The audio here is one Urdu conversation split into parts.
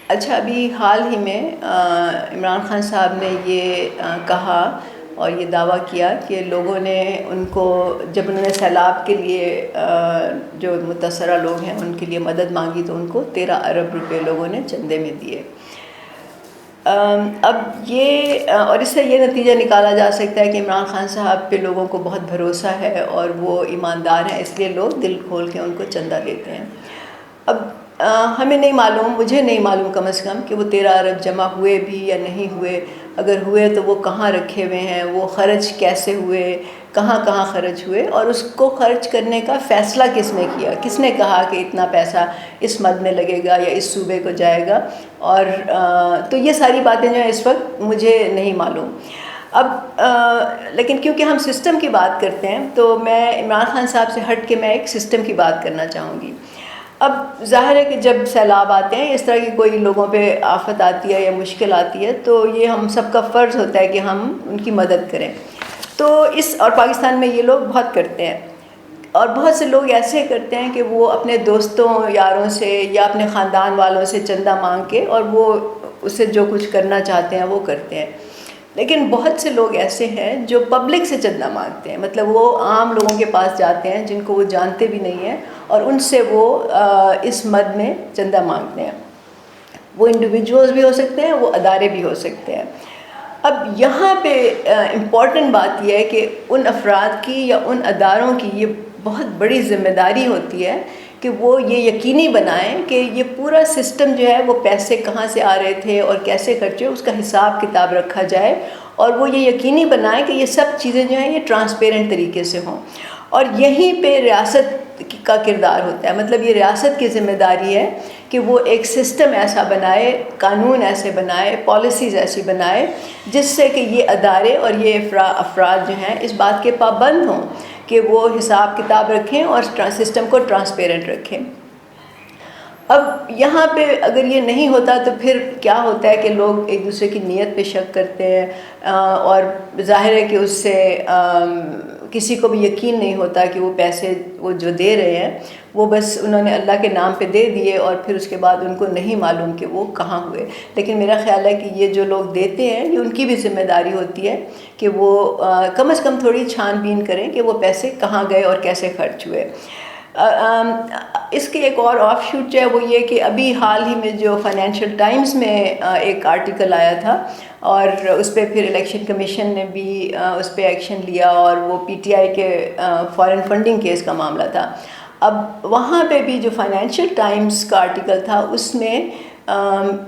اچھا، ابھی حال ہی میں عمران خان صاحب نے یہ کہا اور یہ دعویٰ کیا کہ لوگوں نے ان کو، جب انہوں نے سیلاب کے لیے جو متاثرہ لوگ ہیں ان کے لیے مدد مانگی تو ان کو 13 ارب روپے لوگوں نے چندے میں دیے۔ اب یہ اور اس سے یہ نتیجہ نکالا جا سکتا ہے کہ عمران خان صاحب پہ لوگوں کو بہت بھروسہ ہے اور وہ ایماندار ہیں، اس لیے لوگ دل کھول کے ان کو چندہ دیتے ہیں۔ اب ہمیں نہیں معلوم، مجھے نہیں معلوم کم از کم کہ وہ 13 ارب جمع ہوئے بھی یا نہیں ہوئے، اگر ہوئے تو وہ کہاں رکھے ہوئے ہیں، وہ خرچ کیسے ہوئے، کہاں کہاں خرچ ہوئے، اور اس کو خرچ کرنے کا فیصلہ کس نے کیا، کس نے کہا کہ اتنا پیسہ اس مد میں لگے گا یا اس صوبے کو جائے گا، اور تو یہ ساری باتیں جو ہیں اس وقت مجھے نہیں معلوم۔ اب لیکن کیونکہ ہم سسٹم کی بات کرتے ہیں تو میں عمران خان صاحب سے ہٹ کے میں ایک سسٹم کی بات کرنا چاہوں گی۔ اب ظاہر ہے کہ جب سیلاب آتے ہیں، اس طرح کی کوئی لوگوں پہ آفت آتی ہے یا مشکل آتی ہے، تو یہ ہم سب کا فرض ہوتا ہے کہ ہم ان کی مدد کریں۔ تو اور پاکستان میں یہ لوگ بہت کرتے ہیں، اور بہت سے لوگ ایسے کرتے ہیں کہ وہ اپنے دوستوں یاروں سے یا اپنے خاندان والوں سے چندہ مانگ کے اور وہ اسے جو کچھ کرنا چاہتے ہیں وہ کرتے ہیں۔ لیکن بہت سے لوگ ایسے ہیں جو پبلک سے چندہ مانگتے ہیں، مطلب وہ عام لوگوں کے پاس جاتے ہیں جن کو وہ جانتے بھی نہیں ہیں اور ان سے وہ اس مد میں چندہ مانگتے ہیں۔ وہ انڈیویجولز بھی ہو سکتے ہیں، وہ ادارے بھی ہو سکتے ہیں۔ اب یہاں پہ امپورٹنٹ بات یہ ہے کہ ان افراد کی یا ان اداروں کی یہ بہت بڑی ذمہ داری ہوتی ہے کہ وہ یہ یقینی بنائیں کہ یہ پورا سسٹم جو ہے وہ پیسے کہاں سے آ رہے تھے اور کیسے خرچے، اس کا حساب کتاب رکھا جائے، اور وہ یہ یقینی بنائیں کہ یہ سب چیزیں جو ہیں یہ ٹرانسپیرنٹ طریقے سے ہوں۔ اور یہیں پہ ریاست کا کردار ہوتا ہے، مطلب یہ ریاست کی ذمہ داری ہے کہ وہ ایک سسٹم ایسا بنائے، قانون ایسے بنائے، پالیسیز ایسی بنائے جس سے کہ یہ ادارے اور یہ افراد جو ہیں اس بات کے پابند ہوں کہ وہ حساب کتاب رکھیں اور سسٹم کو ٹرانسپیرنٹ رکھیں۔ اب یہاں پہ اگر یہ نہیں ہوتا تو پھر کیا ہوتا ہے کہ لوگ ایک دوسرے کی نیت پہ شک کرتے ہیں، اور ظاہر ہے کہ اس سے کسی کو بھی یقین نہیں ہوتا کہ وہ پیسے وہ جو دے رہے ہیں وہ بس انہوں نے اللہ کے نام پہ دے دیے اور پھر اس کے بعد ان کو نہیں معلوم کہ وہ کہاں ہوئے۔ لیکن میرا خیال ہے کہ یہ جو لوگ دیتے ہیں یہ ان کی بھی ذمہ داری ہوتی ہے کہ وہ کم از کم تھوڑی چھان بین کریں کہ وہ پیسے کہاں گئے اور کیسے خرچ ہوئے۔ اس کے ایک اور آف شوٹ جو ہے وہ یہ کہ ابھی حال ہی میں جو فائنینشیل ٹائمز میں ایک آرٹیکل آیا تھا اور اس پہ پھر الیکشن کمیشن نے بھی اس پہ ایکشن لیا، اور وہ پی ٹی آئی کے فارن فنڈنگ کیس کا معاملہ تھا۔ اب وہاں پہ بھی جو فائنینشیل ٹائمز کا آرٹیکل تھا اس میں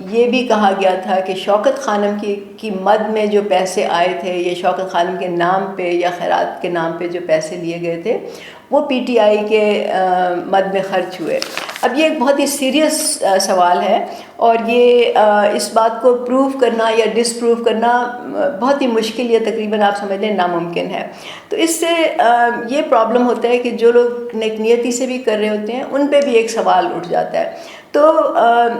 یہ بھی کہا گیا تھا کہ شوکت خانم کی مد میں جو پیسے آئے تھے، یہ شوکت خانم کے نام پہ یا خیرات کے نام پہ جو پیسے لیے گئے تھے وہ پی ٹی آئی کے مد میں خرچ ہوئے۔ اب یہ ایک بہت ہی سیریس سوال ہے، اور یہ اس بات کو پروف کرنا یا ڈس پروف کرنا بہت ہی مشکل، یا تقریباً آپ سمجھ لیں ناممکن ہے۔ تو اس سے یہ پرابلم ہوتا ہے کہ جو لوگ نیک نیتی سے بھی کر رہے ہوتے ہیں ان پہ بھی ایک سوال اٹھ جاتا ہے۔ تو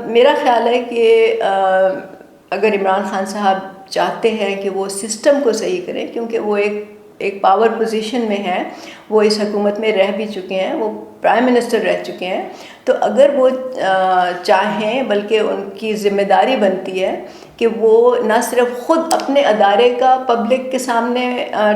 میرا خیال ہے کہ اگر عمران خان صاحب چاہتے ہیں کہ وہ سسٹم کو صحیح کریں، کیونکہ وہ ایک پاور پوزیشن میں ہیں، وہ اس حکومت میں رہ بھی چکے ہیں، وہ پرائم منسٹر رہ چکے ہیں، تو اگر وہ چاہیں، بلکہ ان کی ذمہ داری بنتی ہے کہ وہ نہ صرف خود اپنے ادارے کا پبلک کے سامنے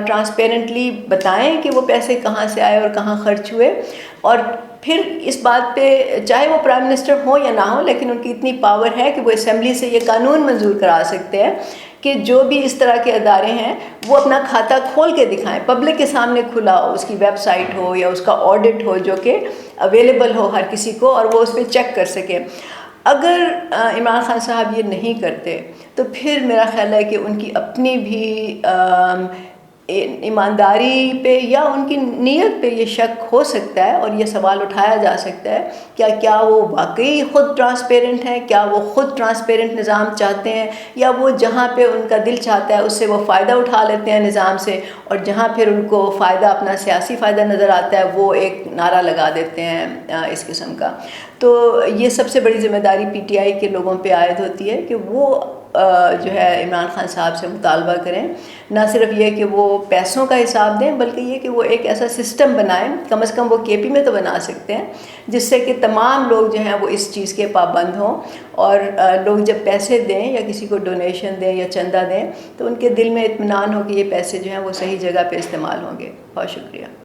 ٹرانسپیرنٹلی بتائیں کہ وہ پیسے کہاں سے آئے اور کہاں خرچ ہوئے، اور پھر اس بات پہ چاہے وہ پرائم منسٹر ہوں یا نہ ہوں، لیکن ان کی اتنی پاور ہے کہ وہ اسمبلی سے یہ قانون منظور کرا سکتے ہیں کہ جو بھی اس طرح کے ادارے ہیں وہ اپنا کھاتا کھول کے دکھائیں، پبلک کے سامنے کھلا ہو، اس کی ویب سائٹ ہو یا اس کا آڈٹ ہو جو کہ اویلیبل ہو ہر کسی کو، اور وہ اس پہ چیک کر سکے۔ اگر عمران خان صاحب یہ نہیں کرتے تو پھر میرا خیال ہے کہ ان کی اپنی بھی ایمانداری پہ یا ان کی نیت پہ یہ شک ہو سکتا ہے، اور یہ سوال اٹھایا جا سکتا ہے کیا وہ واقعی خود ٹرانسپیرنٹ ہیں، کیا وہ خود ٹرانسپیرنٹ نظام چاہتے ہیں، یا وہ جہاں پہ ان کا دل چاہتا ہے اس سے وہ فائدہ اٹھا لیتے ہیں نظام سے، اور جہاں پھر ان کو فائدہ اپنا سیاسی فائدہ نظر آتا ہے وہ ایک نعرہ لگا دیتے ہیں اس قسم کا۔ تو یہ سب سے بڑی ذمہ داری پی ٹی آئی کے لوگوں پہ عائد ہوتی ہے کہ وہ جو ہے عمران خان صاحب سے مطالبہ کریں، نہ صرف یہ کہ وہ پیسوں کا حساب دیں، بلکہ یہ کہ وہ ایک ایسا سسٹم بنائیں، کم از کم وہ کے پی میں تو بنا سکتے ہیں، جس سے کہ تمام لوگ جو ہیں وہ اس چیز کے پابند ہوں، اور لوگ جب پیسے دیں یا کسی کو ڈونیشن دیں یا چندہ دیں تو ان کے دل میں اطمینان ہو کہ یہ پیسے جو ہیں وہ صحیح جگہ پہ استعمال ہوں گے۔ بہت شکریہ۔